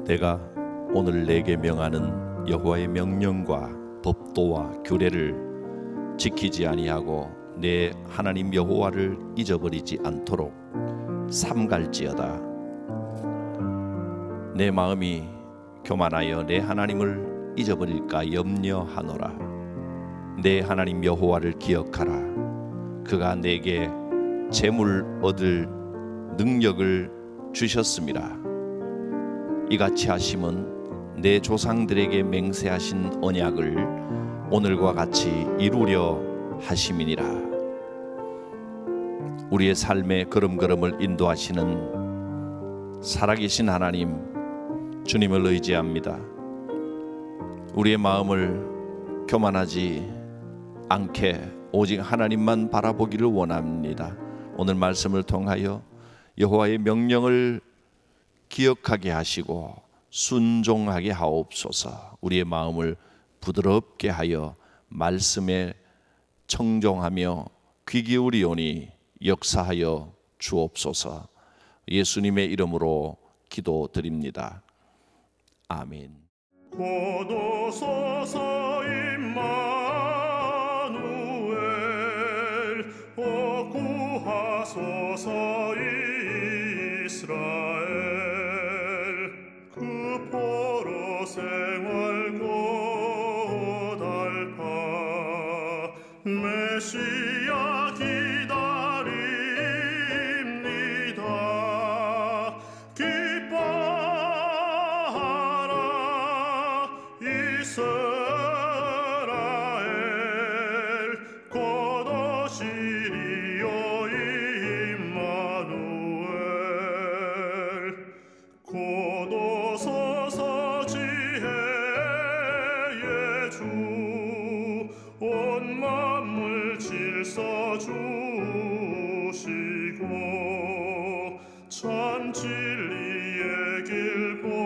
내가 오늘 내게 명하는 여호와의 명령과 법도와 규례를 지키지 아니하고 내 하나님 여호와를 잊어버리지 않도록 삼갈지어다. 내 마음이 교만하여 내 하나님을 잊어버릴까 염려하노라. 내 하나님 여호와를 기억하라. 그가 내게 재물 얻을 능력을 주셨음이라. 이같이 하심은 내 조상들에게 맹세하신 언약을 오늘과 같이 이루려 하심이니라. 우리의 삶의 걸음걸음을 인도하시는 살아계신 하나님, 주님을 의지합니다. 우리의 마음을 교만하지 않게 오직 하나님만 바라보기를 원합니다. 오늘 말씀을 통하여 여호와의 명령을 기억하게 하시고 순종하게 하옵소서. 우리의 마음을 부드럽게 하여 말씀에 청종하며 귀 기울이오니 역사하여 주옵소서. 예수님의 이름으로 기도드립니다. 아멘. 고도소서 임마누엘, 오 구하소서 이스라엘. 그 포로 생활 고달파 메시아 기다립니다. 기뻐하라 이스라엘, 곧 오시리요 임마누엘. 곧 오소서 지혜의 주, 온 만물 질서 주시고 참 진리의 길 보이사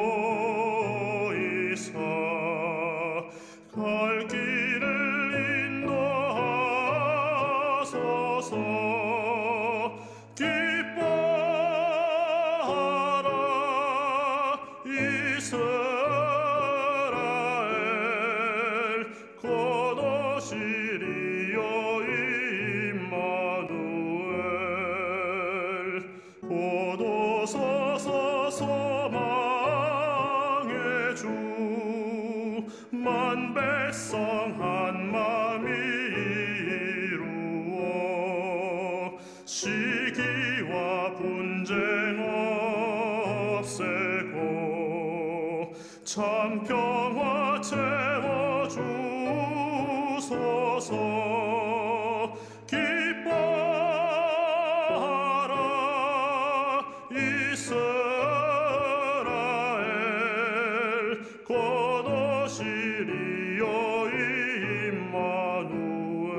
갈 길을 인도하소서. 기뻐하라 이스라엘, 곧 오시리요 임마누엘. 곧 오소서 소망의 주, 만 백성 한 맘 이루어 시기와 분쟁 없애고 참 평화 채워 주소서. 기뻐하라 이스라엘, 곧 오시리요 임마누엘.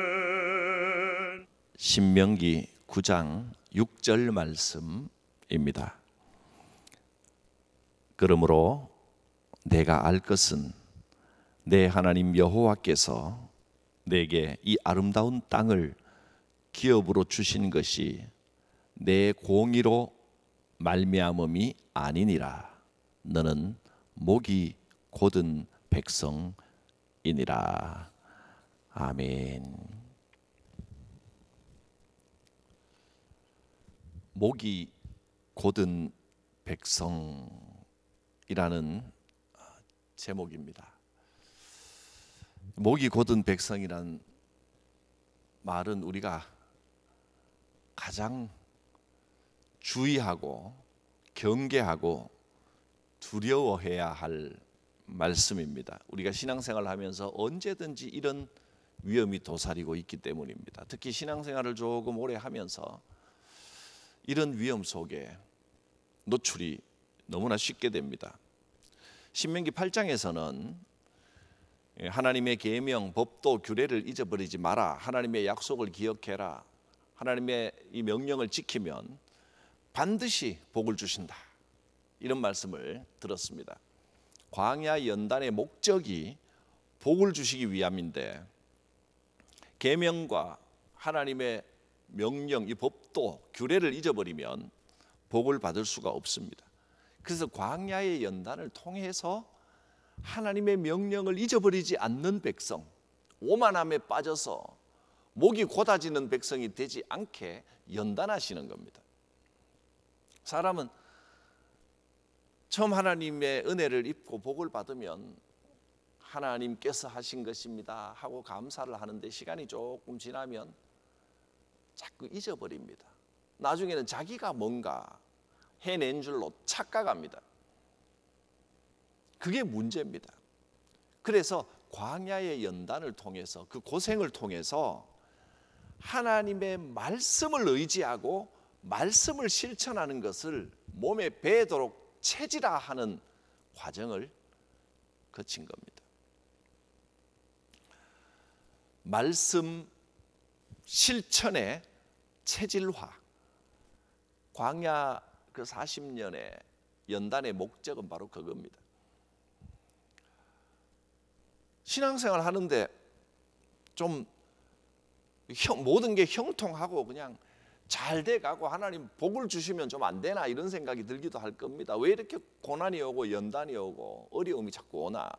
아멘. 신명기 9장 6절 말씀입니다. 그러므로 내가 알 것은 내 하나님 여호와께서 내게 이 아름다운 땅을 기업으로 주신 것이 내 공의로 말미암음이 아니니라. 너는 목이 곧은 백성이니라. 아멘. 목이 곧은 백성이라는 제목입니다. 목이 곧은 백성이란 말은 우리가 가장 주의하고 경계하고 두려워해야 할 말씀입니다. 우리가 신앙생활을 하면서 언제든지 이런 위험이 도사리고 있기 때문입니다. 특히 신앙생활을 조금 오래 하면서 이런 위험 속에 노출이 너무나 쉽게 됩니다. 신명기 8장에서는 하나님의 계명, 법도, 규례를 잊어버리지 마라. 하나님의 약속을 기억해라. 하나님의 이 명령을 지키면 반드시 복을 주신다. 이런 말씀을 들었습니다. 광야 연단의 목적이 복을 주시기 위함인데 계명과 하나님의 명령, 이 법도 규례를 잊어버리면 복을 받을 수가 없습니다. 그래서 광야의 연단을 통해서 하나님의 명령을 잊어버리지 않는 백성, 오만함에 빠져서 목이 곧아지는 백성이 되지 않게 연단하시는 겁니다. 사람은 처음 하나님의 은혜를 입고 복을 받으면 하나님께서 하신 것입니다 하고 감사를 하는데 시간이 조금 지나면 자꾸 잊어버립니다. 나중에는 자기가 뭔가 해낸 줄로 착각합니다. 그게 문제입니다. 그래서 광야의 연단을 통해서, 그 고생을 통해서 하나님의 말씀을 의지하고 말씀을 실천하는 것을 몸에 배도록 체질화하는 과정을 거친 겁니다. 말씀 실천의 체질화. 광야 그 40년의 연단의 목적은 바로 그겁니다. 신앙생활 하는데 좀 모든 게 형통하고 그냥 잘 돼가고 하나님 복을 주시면 좀 안 되나 이런 생각이 들기도 할 겁니다. 왜 이렇게 고난이 오고 연단이 오고 어려움이 자꾸 오나.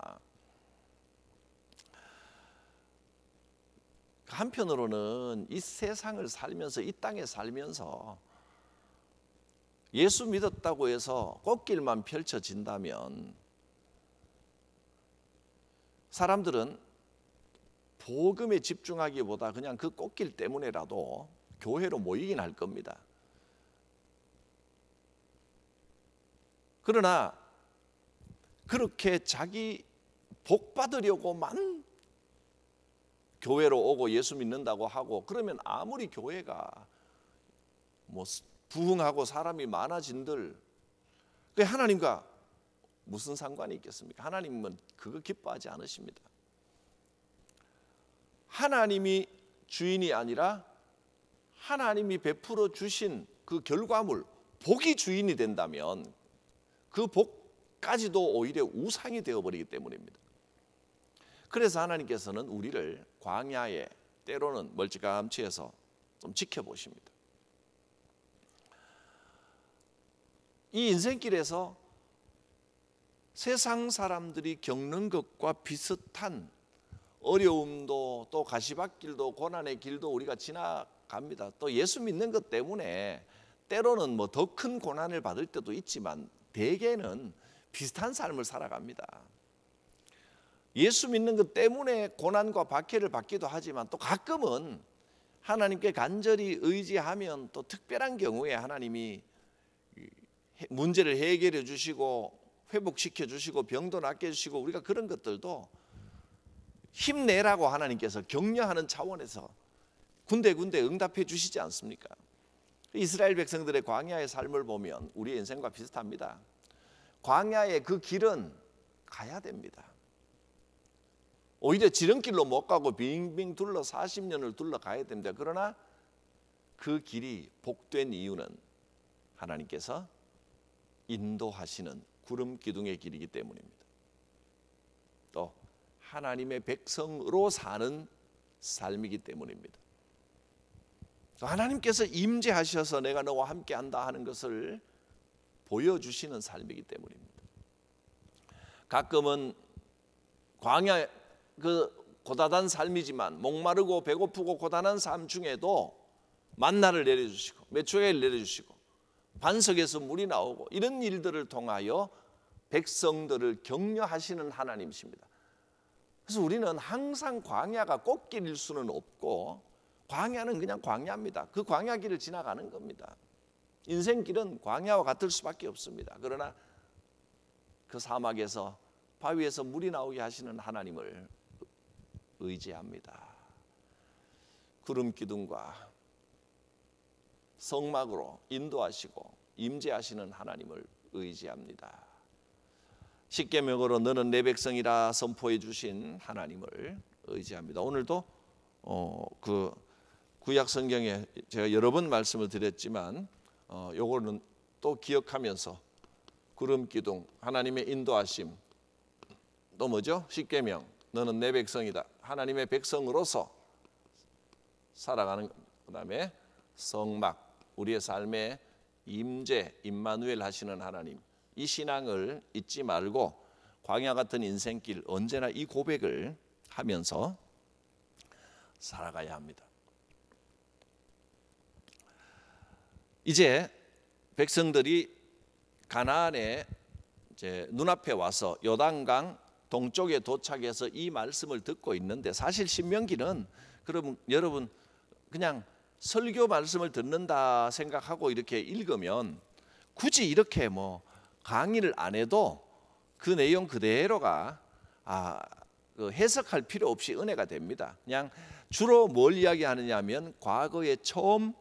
한편으로는 이 세상을 살면서, 이 땅에 살면서 예수 믿었다고 해서 꽃길만 펼쳐진다면 사람들은 복음에 집중하기보다 그냥 그 꽃길 때문에라도 교회로 모이긴 할 겁니다. 그러나 그렇게 자기 복 받으려고만 교회로 오고 예수 믿는다고 하고, 그러면 아무리 교회가 뭐 부흥하고 사람이 많아진들 그게 하나님과 무슨 상관이 있겠습니까? 하나님은 그거 기뻐하지 않으십니다. 하나님이 주인이 아니라 하나님이 베풀어 주신 그 결과물, 복이 주인이 된다면 그 복까지도 오히려 우상이 되어버리기 때문입니다. 그래서 하나님께서는 우리를 광야에 때로는 멀찌감치해서 좀 지켜보십니다. 이 인생길에서 세상 사람들이 겪는 것과 비슷한 어려움도, 또 가시밭길도, 고난의 길도 우리가 지나갑니다. 또 예수 믿는 것 때문에 때로는 뭐 더 큰 고난을 받을 때도 있지만 대개는 비슷한 삶을 살아갑니다. 예수 믿는 것 때문에 고난과 박해를 받기도 하지만 또 가끔은 하나님께 간절히 의지하면 또 특별한 경우에 하나님이 문제를 해결해 주시고 회복시켜 주시고 병도 낫게 해주시고, 우리가 그런 것들도 힘내라고 하나님께서 격려하는 차원에서 군데군데 응답해 주시지 않습니까? 이스라엘 백성들의 광야의 삶을 보면 우리의 인생과 비슷합니다. 광야의 그 길은 가야 됩니다. 오히려 지름길로 못 가고 빙빙 둘러 40년을 둘러 가야 됩니다. 그러나 그 길이 복된 이유는 하나님께서 인도하시는 구름 기둥의 길이기 때문입니다. 또 하나님의 백성으로 사는 삶이기 때문입니다. 또 하나님께서 임재하셔서 내가 너와 함께한다 하는 것을 보여주시는 삶이기 때문입니다. 가끔은 광야 그 고단한 삶이지만 목마르고 배고프고 고단한 삶 중에도 만나를 내려주시고 메추라기를 내려주시고 반석에서 물이 나오고 이런 일들을 통하여 백성들을 격려하시는 하나님이십니다. 그래서 우리는 항상 광야가 꽃길일 수는 없고 광야는 그냥 광야입니다. 그 광야길을 지나가는 겁니다. 인생길은 광야와 같을 수밖에 없습니다. 그러나 그 사막에서 바위에서 물이 나오게 하시는 하나님을 의지합니다. 구름 기둥과 성막으로 인도하시고 임재하시는 하나님을 의지합니다. 십계명으로 너는 내 백성이라 선포해 주신 하나님을 의지합니다. 오늘도 그 구약 성경에 제가 여러 번 말씀을 드렸지만 요거는 또 기억하면서 구름 기둥, 하나님의 인도하심, 또 뭐죠? 십계명, 너는 내 백성이다. 하나님의 백성으로서 살아가는 겁니다. 그다음에 성막, 우리의 삶에 임재, 임마누엘 하시는 하나님, 이 신앙을 잊지 말고 광야 같은 인생길 언제나 이 고백을 하면서 살아가야 합니다. 이제 백성들이 가나안에 이제 눈앞에 와서 요단강 동쪽에 도착해서 이 말씀을 듣고 있는데, 사실 신명기는 그러면 여러분 그냥 설교 말씀을 듣는다 생각하고 이렇게 읽으면 굳이 이렇게 뭐 강의를 안 해도 그 내용 그대로가 그 해석할 필요 없이 은혜가 됩니다. 그냥 주로 뭘 이야기하느냐면 과거에 처음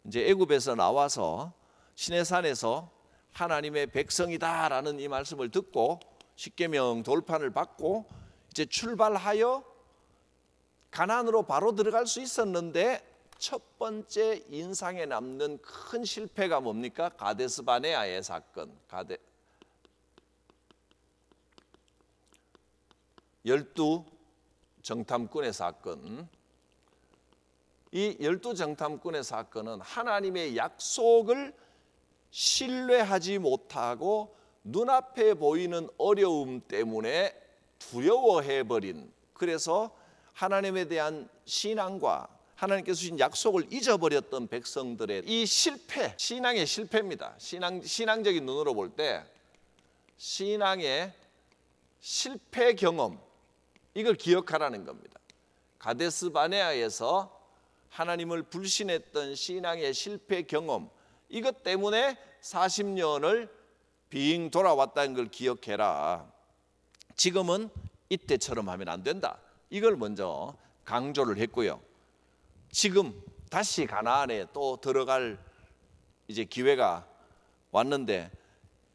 이제 애굽에서 나와서 시내산에서 하나님의 백성이다라는 이 말씀을 듣고 십계명 돌판을 받고 이제 출발하여 가나안으로 바로 들어갈 수 있었는데, 첫 번째 인상에 남는 큰 실패가 뭡니까? 가데스 바네아의 사건, 열두 정탐꾼의 사건. 이 열두 정탐꾼의 사건은 하나님의 약속을 신뢰하지 못하고 눈앞에 보이는 어려움 때문에 두려워해버린, 그래서 하나님에 대한 신앙과 하나님께서 주신 약속을 잊어버렸던 백성들의 이 실패, 신앙의 실패입니다. 신앙적인 눈으로 볼 때 신앙의 실패 경험, 이걸 기억하라는 겁니다. 가데스 바네아에서 하나님을 불신했던 신앙의 실패 경험, 이것 때문에 40년을 빙 돌아왔다는 걸 기억해라. 지금은 이때처럼 하면 안 된다. 이걸 먼저 강조를 했고요. 지금 다시 가나안에 또 들어갈 이제 기회가 왔는데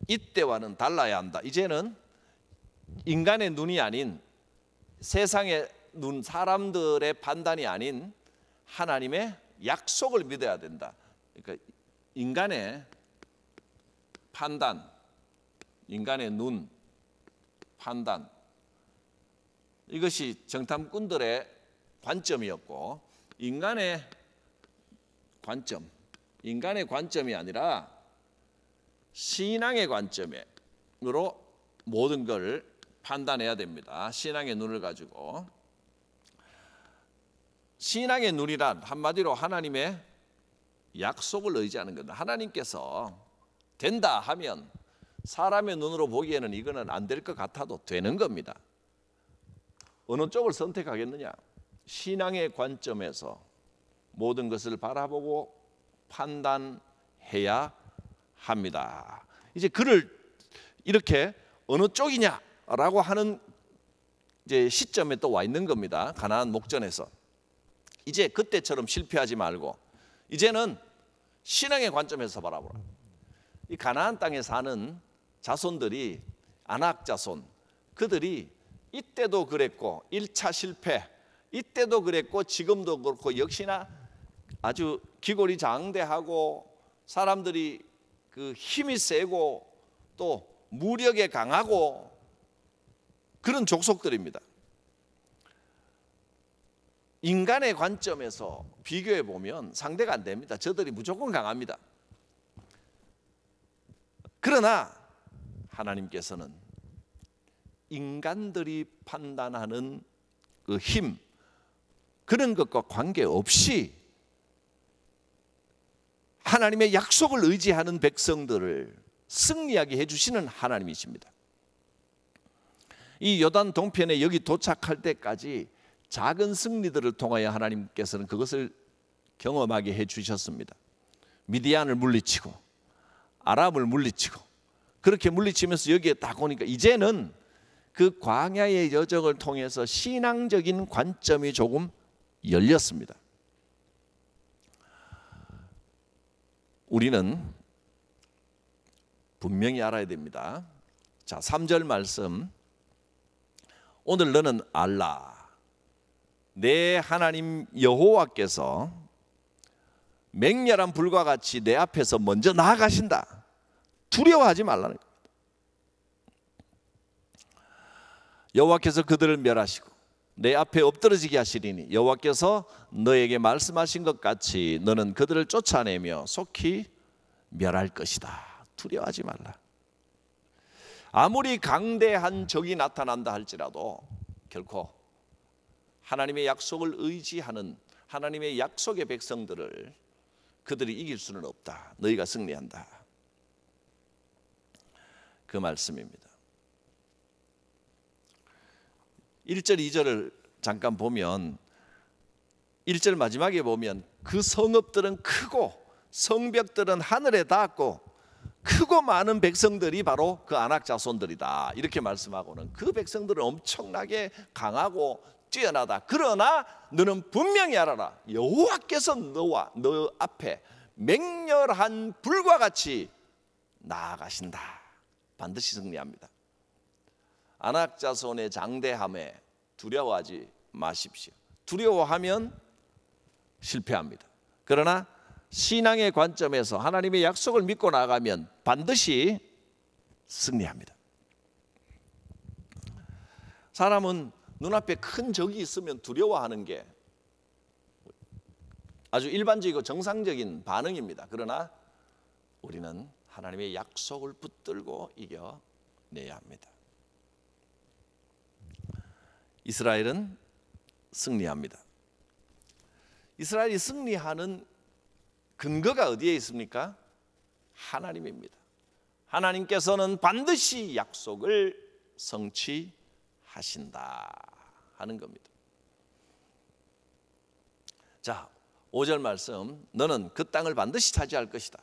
이때와는 달라야 한다. 이제는 인간의 눈이 아닌, 세상의 눈, 사람들의 판단이 아닌 하나님의 약속을 믿어야 된다. 그러니까 인간의 판단, 인간의 눈, 판단, 이것이 정탐꾼들의 관점이었고, 인간의 관점이 아니라 신앙의 관점으로 모든 걸 판단해야 됩니다. 신앙의 눈을 가지고. 신앙의 눈이란 한마디로 하나님의 약속을 의지하는 겁니다. 하나님께서 된다 하면 사람의 눈으로 보기에는 이거는 안 될 것 같아도 되는 겁니다. 어느 쪽을 선택하겠느냐? 신앙의 관점에서 모든 것을 바라보고 판단해야 합니다. 이제 그를 이렇게 어느 쪽이냐라고 하는 이제 시점에 또 와 있는 겁니다. 가나안 목전에서. 이제 그때처럼 실패하지 말고 이제는 신앙의 관점에서 바라보라. 이 가나안 땅에 사는 자손들이 아낙 자손, 그들이 이때도 그랬고 1차 실패, 이때도 그랬고 지금도 그렇고 역시나 아주 기골이 장대하고 사람들이 그 힘이 세고 또 무력에 강하고 그런 족속들입니다. 인간의 관점에서 비교해 보면 상대가 안 됩니다. 저들이 무조건 강합니다. 그러나 하나님께서는 인간들이 판단하는 그 힘, 그런 것과 관계없이 하나님의 약속을 의지하는 백성들을 승리하게 해주시는 하나님이십니다. 이 요단 동편에 여기 도착할 때까지 작은 승리들을 통하여 하나님께서는 그것을 경험하게 해주셨습니다. 미디안을 물리치고 아람을 물리치고 그렇게 물리치면서 여기에 딱 오니까 이제는 그 광야의 여정을 통해서 신앙적인 관점이 조금 열렸습니다. 우리는 분명히 알아야 됩니다. 자, 3절 말씀. 오늘 너는 알라. 내 하나님 여호와께서 맹렬한 불과 같이 내 앞에서 먼저 나아가신다. 두려워하지 말라는 겁니다. 여호와께서 그들을 멸하시고 내 앞에 엎드러지게 하시리니 여호와께서 너에게 말씀하신 것 같이 너는 그들을 쫓아내며 속히 멸할 것이다. 두려워하지 말라. 아무리 강대한 적이 나타난다 할지라도 결코 하나님의 약속을 의지하는 하나님의 약속의 백성들을 그들이 이길 수는 없다. 너희가 승리한다. 그 말씀입니다. 1절 2절을 잠깐 보면 1절 마지막에 보면 그 성읍들은 크고 성벽들은 하늘에 닿았고 크고 많은 백성들이 바로 그 아낙 자손들이다. 이렇게 말씀하고는 그 백성들은 엄청나게 강하고 뛰어나다. 그러나 너는 분명히 알아라. 여호와께서 너와 너 앞에 맹렬한 불과 같이 나아가신다. 반드시 승리합니다. 아낙 자손의 장대함에 두려워하지 마십시오. 두려워하면 실패합니다. 그러나 신앙의 관점에서 하나님의 약속을 믿고 나가면 반드시 승리합니다. 사람은 눈앞에 큰 적이 있으면 두려워하는 게 아주 일반적이고 정상적인 반응입니다. 그러나 우리는 하나님의 약속을 붙들고 이겨내야 합니다. 이스라엘은 승리합니다. 이스라엘이 승리하는 근거가 어디에 있습니까? 하나님입니다. 하나님께서는 반드시 약속을 성취하신다 하는 겁니다. 자, 5절 말씀, 너는 그 땅을 반드시 차지할 것이다.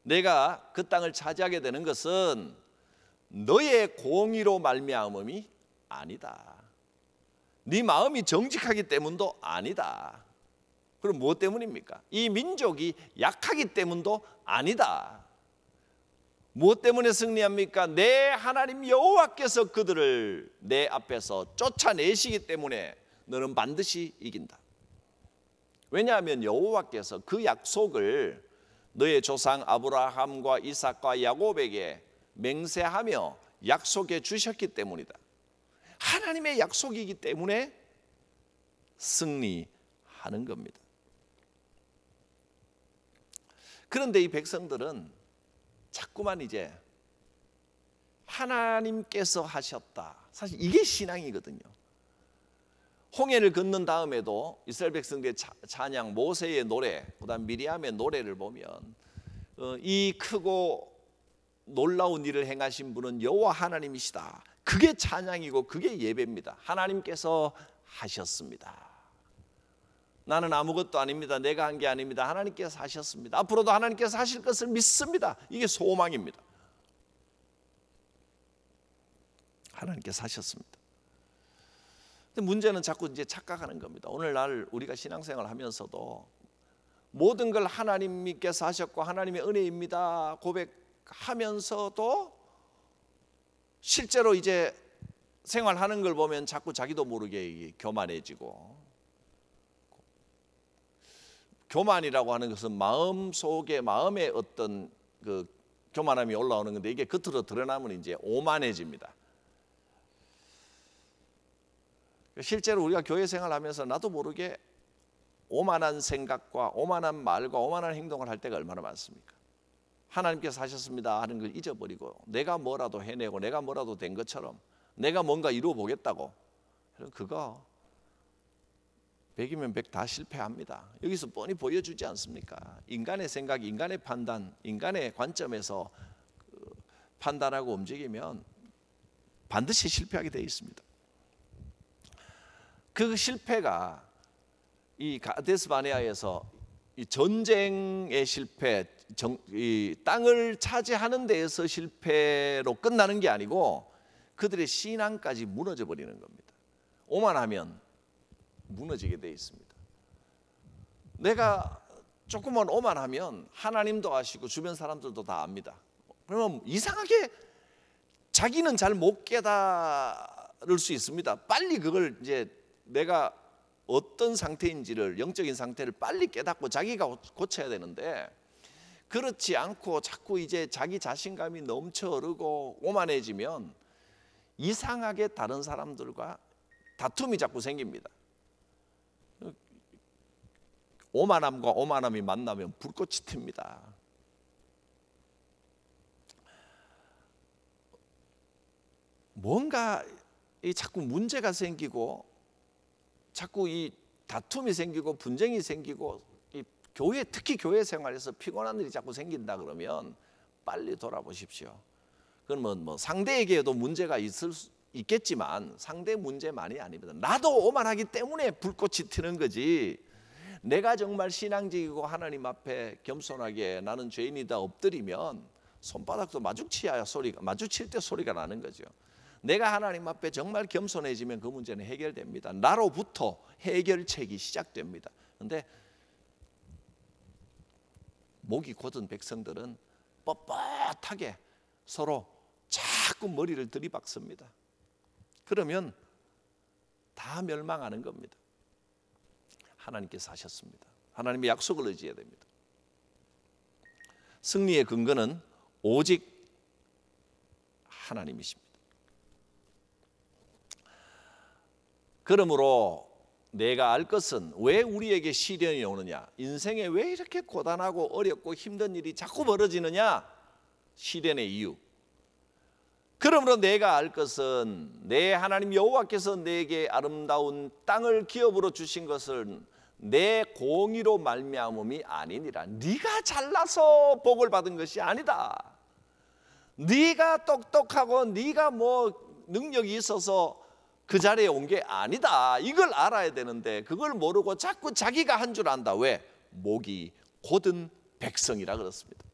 내가 그 땅을 차지하게 되는 것은 너의 공의로 말미암음이 아니다. 네 마음이 정직하기 때문도 아니다. 그럼 무엇 때문입니까? 이 민족이 약하기 때문도 아니다. 무엇 때문에 승리합니까? 내 하나님 여호와께서 그들을 내 앞에서 쫓아내시기 때문에 너는 반드시 이긴다. 왜냐하면 여호와께서 그 약속을 너의 조상 아브라함과 이삭과 야곱에게 맹세하며 약속해 주셨기 때문이다. 하나님의 약속이기 때문에 승리하는 겁니다. 그런데 이 백성들은 자꾸만 이제 하나님께서 하셨다. 사실 이게 신앙이거든요. 홍해를 건넌 다음에도 이스라엘 백성들의 찬양, 모세의 노래, 그다음 미리암의 노래를 보면 이 크고 놀라운 일을 행하신 분은 여호와 하나님이시다. 그게 찬양이고 그게 예배입니다. 하나님께서 하셨습니다. 나는 아무것도 아닙니다. 내가 한 게 아닙니다. 하나님께서 하셨습니다. 앞으로도 하나님께서 하실 것을 믿습니다. 이게 소망입니다. 하나님께서 하셨습니다. 근데 문제는 자꾸 이제 착각하는 겁니다. 오늘날 우리가 신앙생활을 하면서도 모든 걸 하나님께서 하셨고 하나님의 은혜입니다 고백하면서도 실제로 이제 생활하는 걸 보면 자꾸 자기도 모르게 교만해지고, 교만이라고 하는 것은 마음 속에 마음에 어떤 그 교만함이 올라오는 건데 이게 겉으로 드러나면 이제 오만해집니다. 실제로 우리가 교회 생활하면서 나도 모르게 오만한 생각과 오만한 말과 오만한 행동을 할 때가 얼마나 많습니까? 하나님께서 하셨습니다 하는 걸 잊어버리고 내가 뭐라도 해내고 내가 뭐라도 된 것처럼 내가 뭔가 이루어 보겠다고, 그거 100이면 100 다 실패합니다. 여기서 뻔히 보여주지 않습니까? 인간의 생각, 인간의 판단, 인간의 관점에서 판단하고 움직이면 반드시 실패하게 되어 있습니다. 그 실패가 이 가데스 바네아에서 이 전쟁의 실패, 이 땅을 차지하는 데에서 실패로 끝나는 게 아니고 그들의 신앙까지 무너져 버리는 겁니다. 오만하면 무너지게 되어 있습니다. 내가 조금만 오만하면 하나님도 아시고 주변 사람들도 다 압니다. 그러면 이상하게 자기는 잘 못 깨달을 수 있습니다. 빨리 그걸 이제 내가 어떤 상태인지를, 영적인 상태를 빨리 깨닫고 자기가 고쳐야 되는데 그렇지 않고 자꾸 이제 자기 자신감이 넘쳐 흐르고 오만해지면 이상하게 다른 사람들과 다툼이 자꾸 생깁니다. 오만함과 오만함이 만나면 불꽃이 튑니다. 뭔가 자꾸 문제가 생기고 자꾸 이 다툼이 생기고 분쟁이 생기고 이 교회, 특히 교회 생활에서 피곤한 일이 자꾸 생긴다 그러면 빨리 돌아보십시오. 그건 뭐 상대에게도 문제가 있겠지만 상대 문제만이 아닙니다. 나도 오만하기 때문에 불꽃이 튀는 거지. 내가 정말 신앙적이고 하나님 앞에 겸손하게 나는 죄인이다 엎드리면 손바닥도 마주칠 때 소리가 나는 거죠. 내가 하나님 앞에 정말 겸손해지면 그 문제는 해결됩니다. 나로부터 해결책이 시작됩니다. 그런데 목이 곧은 백성들은 뻣뻣하게 서로 자꾸 머리를 들이박습니다. 그러면 다 멸망하는 겁니다. 하나님께서 하셨습니다. 하나님의 약속을 의지해야 됩니다. 승리의 근거는 오직 하나님이십니다. 그러므로 내가 알 것은 왜 우리에게 시련이 오느냐, 인생에 왜 이렇게 고단하고 어렵고 힘든 일이 자꾸 벌어지느냐, 시련의 이유. 그러므로 내가 알 것은 내 하나님 여호와께서 내게 아름다운 땅을 기업으로 주신 것은 내 공의로 말미암음이 아니니라. 네가 잘나서 복을 받은 것이 아니다. 네가 똑똑하고 네가 뭐 능력이 있어서 그 자리에 온 게 아니다. 이걸 알아야 되는데 그걸 모르고 자꾸 자기가 한 줄 안다. 왜? 목이 곧은 백성이라 그렇습니다.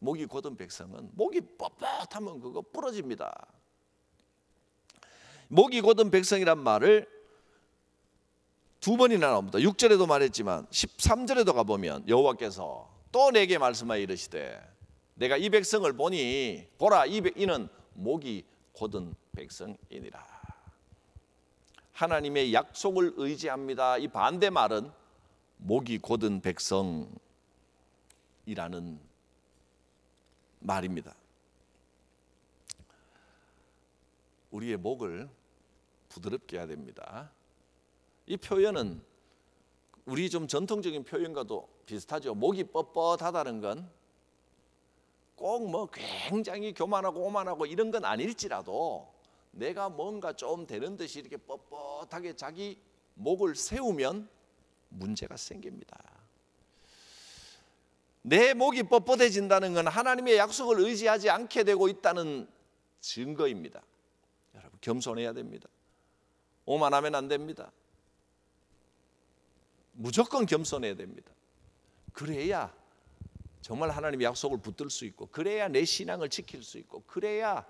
목이 곧은 백성은 목이 뻣뻣하면 그거 부러집니다. 목이 곧은 백성이란 말을 두 번이나 나옵니다. 6절에도 말했지만 13절에도 가보면 여호와께서 또 내게 말씀하여 이르시되 내가 이 백성을 보니 보라 이는 목이 곧은 백성이니라. 하나님의 약속을 의지합니다. 이 반대말은 목이 곧은 백성이라는 말입니다. 우리의 목을 부드럽게 해야 됩니다. 이 표현은 우리 좀 전통적인 표현과도 비슷하죠. 목이 뻣뻣하다는 건 꼭 뭐 굉장히 교만하고 오만하고 이런 건 아닐지라도 내가 뭔가 좀 되는 듯이 이렇게 뻣뻣하게 자기 목을 세우면 문제가 생깁니다. 내 목이 뻣뻣해진다는 건 하나님의 약속을 의지하지 않게 되고 있다는 증거입니다. 여러분 겸손해야 됩니다. 오만하면 안 됩니다. 무조건 겸손해야 됩니다. 그래야 정말 하나님의 약속을 붙들 수 있고, 그래야 내 신앙을 지킬 수 있고, 그래야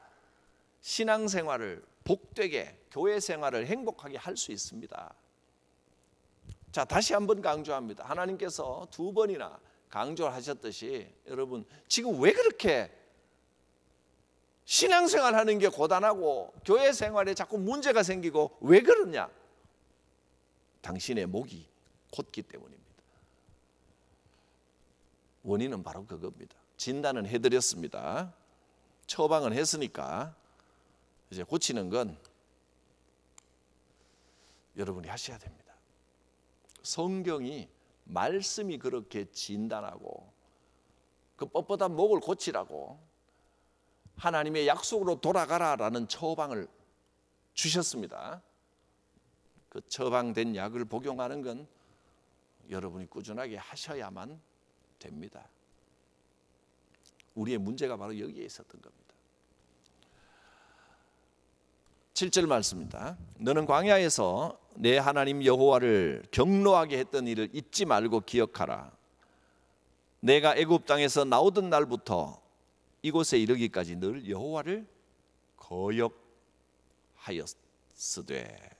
신앙생활을 복되게, 교회 생활을 행복하게 할 수 있습니다. 자, 다시 한번 강조합니다. 하나님께서 두 번이나 강조하셨듯이 여러분 지금 왜 그렇게 신앙생활 하는 게 고단하고 교회 생활에 자꾸 문제가 생기고 왜 그러냐? 당신의 목이 곧기 때문입니다. 원인은 바로 그겁니다. 진단은 해드렸습니다. 처방은 했으니까 이제 고치는 건 여러분이 하셔야 됩니다. 성경이 말씀이 그렇게 진단하고 그 뻣뻣한 목을 고치라고 하나님의 약속으로 돌아가라라는 처방을 주셨습니다. 그 처방된 약을 복용하는 건 여러분이 꾸준하게 하셔야만 됩니다. 우리의 문제가 바로 여기에 있었던 겁니다. 7절 말씀입니다. 너는 광야에서 내 하나님 여호와를 경노하게 했던 일을 잊지 말고 기억하라. 내가 애굽 땅에서 나오던 날부터 이곳에 이르기까지 늘 여호와를 거역하였으되.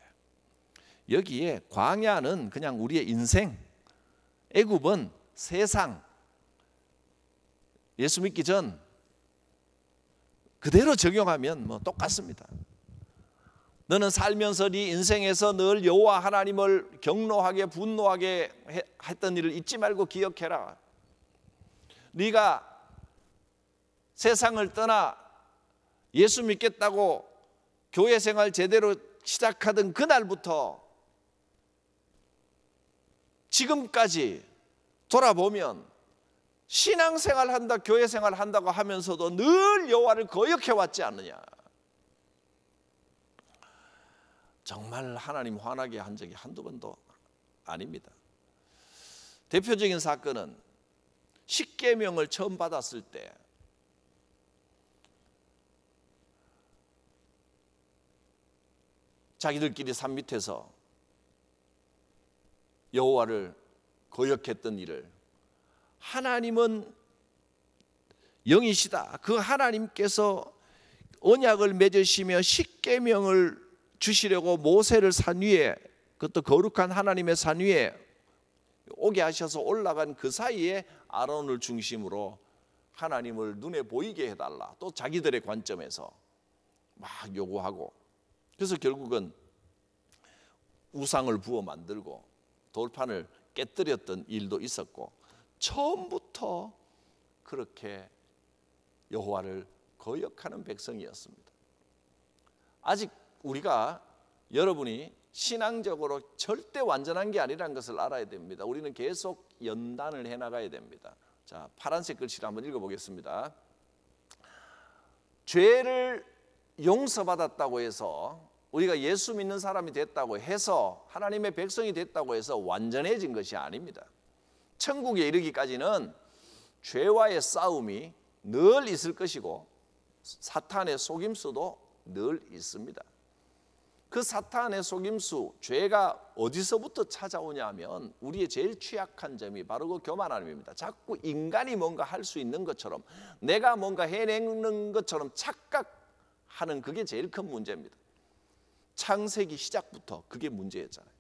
여기에 광야는 그냥 우리의 인생, 애굽은 세상, 예수 믿기 전 그대로 적용하면 뭐 똑같습니다. 너는 살면서 네 인생에서 늘 여호와 하나님을 경노하게 분노하게 했던 일을 잊지 말고 기억해라. 네가 세상을 떠나 예수 믿겠다고 교회 생활 제대로 시작하던 그날부터 지금까지 돌아보면 신앙생활 한다, 교회생활 한다고 하면서도 늘 여호와를 거역해 왔지 않느냐. 정말 하나님 화나게 한 적이 한두 번도 아닙니다. 대표적인 사건은 십계명을 처음 받았을 때 자기들끼리 산 밑에서 여호와를 거역했던 일을 하나님은 영이시다. 그 하나님께서 언약을 맺으시며 십계명을 주시려고 모세를 산 위에, 그것도 거룩한 하나님의 산 위에 오게 하셔서 올라간 그 사이에 아론을 중심으로 하나님을 눈에 보이게 해달라. 또 자기들의 관점에서 막 요구하고, 그래서 결국은 우상을 부어 만들고 돌판을 깨뜨렸던 일도 있었고, 처음부터 그렇게 여호와를 거역하는 백성이었습니다. 아직 우리가, 여러분이 신앙적으로 절대 완전한 게 아니라는 것을 알아야 됩니다. 우리는 계속 연단을 해나가야 됩니다. 자, 파란색 글씨를 한번 읽어보겠습니다. 죄를 용서받았다고 해서, 우리가 예수 믿는 사람이 됐다고 해서, 하나님의 백성이 됐다고 해서 완전해진 것이 아닙니다. 천국에 이르기까지는 죄와의 싸움이 늘 있을 것이고 사탄의 속임수도 늘 있습니다. 그 사탄의 속임수, 죄가 어디서부터 찾아오냐 하면 우리의 제일 취약한 점이 바로 그 교만함입니다. 자꾸 인간이 뭔가 할 수 있는 것처럼, 내가 뭔가 해내는 것처럼 착각하는, 그게 제일 큰 문제입니다. 창세기 시작부터 그게 문제였잖아요.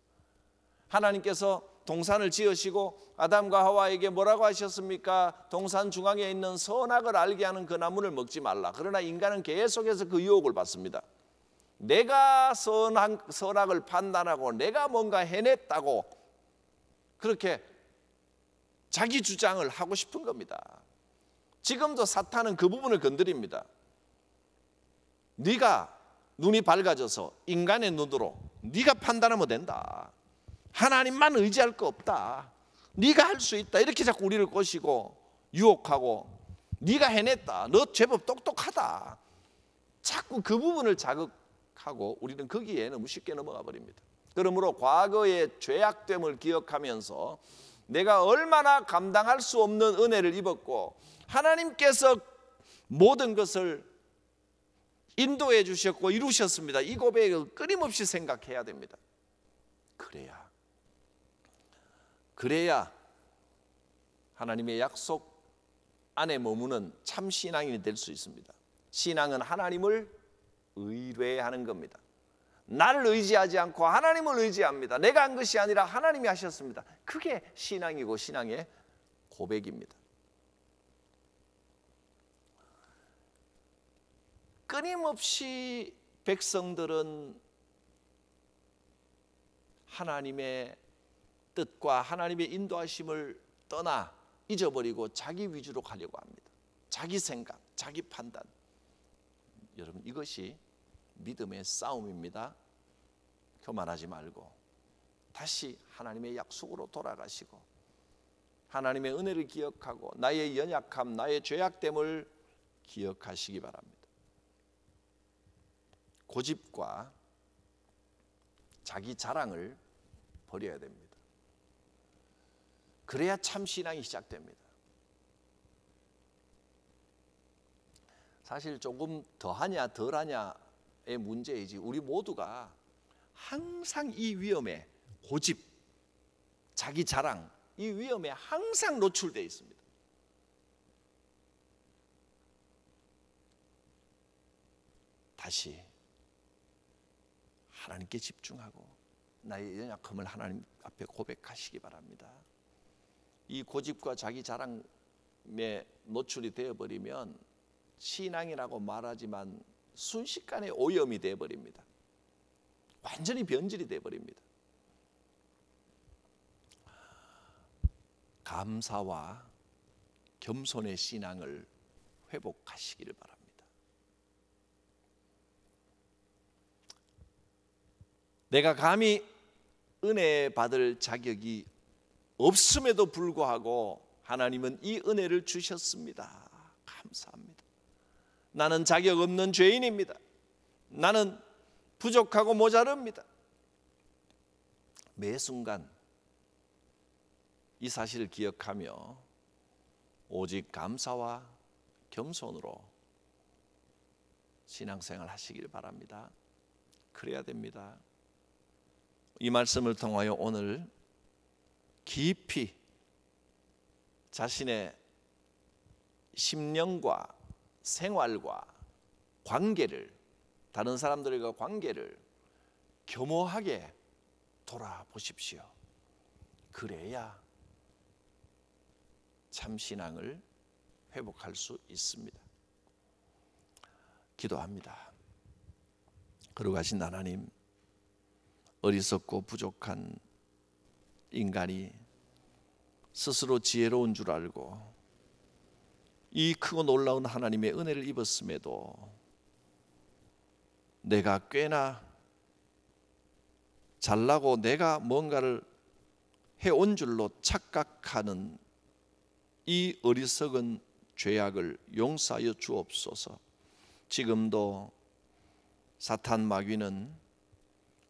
하나님께서 동산을 지으시고 아담과 하와에게 뭐라고 하셨습니까? 동산 중앙에 있는 선악을 알게 하는 그 나무를 먹지 말라. 그러나 인간은 계속해서 그 유혹을 받습니다. 내가 선악을 판단하고 내가 뭔가 해냈다고 그렇게 자기 주장을 하고 싶은 겁니다. 지금도 사탄은 그 부분을 건드립니다. 네가 눈이 밝아져서 인간의 눈으로 네가 판단하면 된다. 하나님만 의지할 거 없다. 네가 할 수 있다. 이렇게 자꾸 우리를 꼬시고 유혹하고, 네가 해냈다. 너 제법 똑똑하다. 자꾸 그 부분을 자극하고 우리는 거기에 너무 쉽게 넘어가 버립니다. 그러므로 과거의 죄악됨을 기억하면서 내가 얼마나 감당할 수 없는 은혜를 입었고 하나님께서 모든 것을 인도해 주셨고 이루셨습니다. 이 고백을 끊임없이 생각해야 됩니다. 그래야 하나님의 약속 안에 머무는 참 신앙인이 될 수 있습니다. 신앙은 하나님을 의뢰하는 겁니다. 나를 의지하지 않고 하나님을 의지합니다. 내가 한 것이 아니라 하나님이 하셨습니다. 그게 신앙이고 신앙의 고백입니다. 끊임없이 백성들은 하나님의 뜻과 하나님의 인도하심을 떠나 잊어버리고 자기 위주로 가려고 합니다. 자기 생각, 자기 판단. 여러분, 이것이 믿음의 싸움입니다. 교만하지 말고 다시 하나님의 약속으로 돌아가시고 하나님의 은혜를 기억하고 나의 연약함, 나의 죄악됨을 기억하시기 바랍니다. 고집과 자기 자랑을 버려야 됩니다. 그래야 참 신앙이 시작됩니다. 사실 조금 더하냐 덜하냐의 문제이지, 우리 모두가 항상 이 위험에, 고집, 자기 자랑, 이 위험에 항상 노출되어 있습니다. 다시 하나님께 집중하고 나의 연약함을 하나님 앞에 고백하시기 바랍니다. 이 고집과 자기 자랑에 노출이 되어버리면 신앙이라고 말하지만 순식간에 오염이 되어버립니다. 완전히 변질이 되어버립니다. 감사와 겸손의 신앙을 회복하시기를 바랍니다. 내가 감히 은혜 받을 자격이 없음에도 불구하고 하나님은 이 은혜를 주셨습니다. 감사합니다. 나는 자격 없는 죄인입니다. 나는 부족하고 모자릅니다. 매 순간 이 사실을 기억하며 오직 감사와 겸손으로 신앙생활 하시길 바랍니다. 그래야 됩니다. 이 말씀을 통하여 오늘 깊이 자신의 심령과 생활과 관계를, 다른 사람들과 관계를 겸허하게 돌아보십시오. 그래야 참 신앙을 회복할 수 있습니다. 기도합니다. 거룩하신 하나님, 어리석고 부족한 인간이 스스로 지혜로운 줄 알고 이 크고 놀라운 하나님의 은혜를 입었음에도 내가 꽤나 잘나고 내가 뭔가를 해온 줄로 착각하는 이 어리석은 죄악을 용서하여 주옵소서. 지금도 사탄 마귀는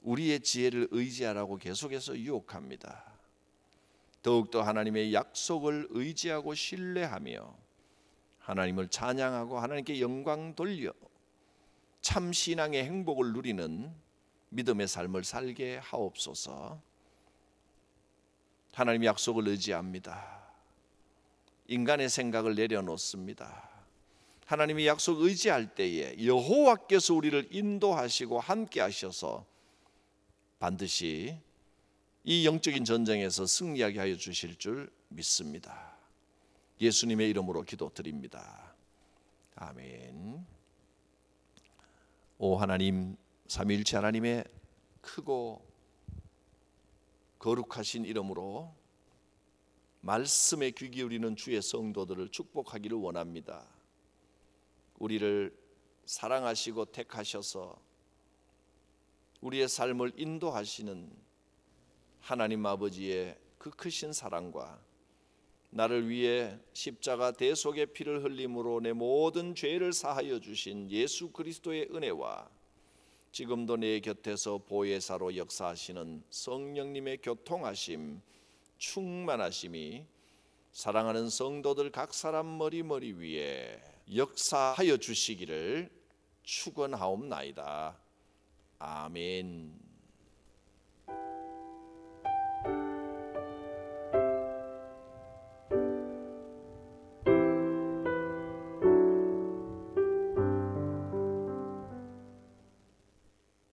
우리의 지혜를 의지하라고 계속해서 유혹합니다. 더욱더 하나님의 약속을 의지하고 신뢰하며 하나님을 찬양하고 하나님께 영광 돌려 참 신앙의 행복을 누리는 믿음의 삶을 살게 하옵소서. 하나님의 약속을 의지합니다. 인간의 생각을 내려놓습니다. 하나님의 약속 의지할 때에 여호와께서 우리를 인도하시고 함께 하셔서 반드시 이 영적인 전쟁에서 승리하게 하여 주실 줄 믿습니다. 예수님의 이름으로 기도드립니다. 아멘. 오 하나님, 삼위일체 하나님의 크고 거룩하신 이름으로 말씀에 귀 기울이는 주의 성도들을 축복하기를 원합니다. 우리를 사랑하시고 택하셔서 우리의 삶을 인도하시는 하나님 아버지의 그 크신 사랑과 나를 위해 십자가 대속의 피를 흘림으로 내 모든 죄를 사하여 주신 예수 그리스도의 은혜와 지금도 내 곁에서 보혜사로 역사하시는 성령님의 교통하심, 충만하심이 사랑하는 성도들 각 사람 머리 위에 역사하여 주시기를 축원하옵나이다. 아멘.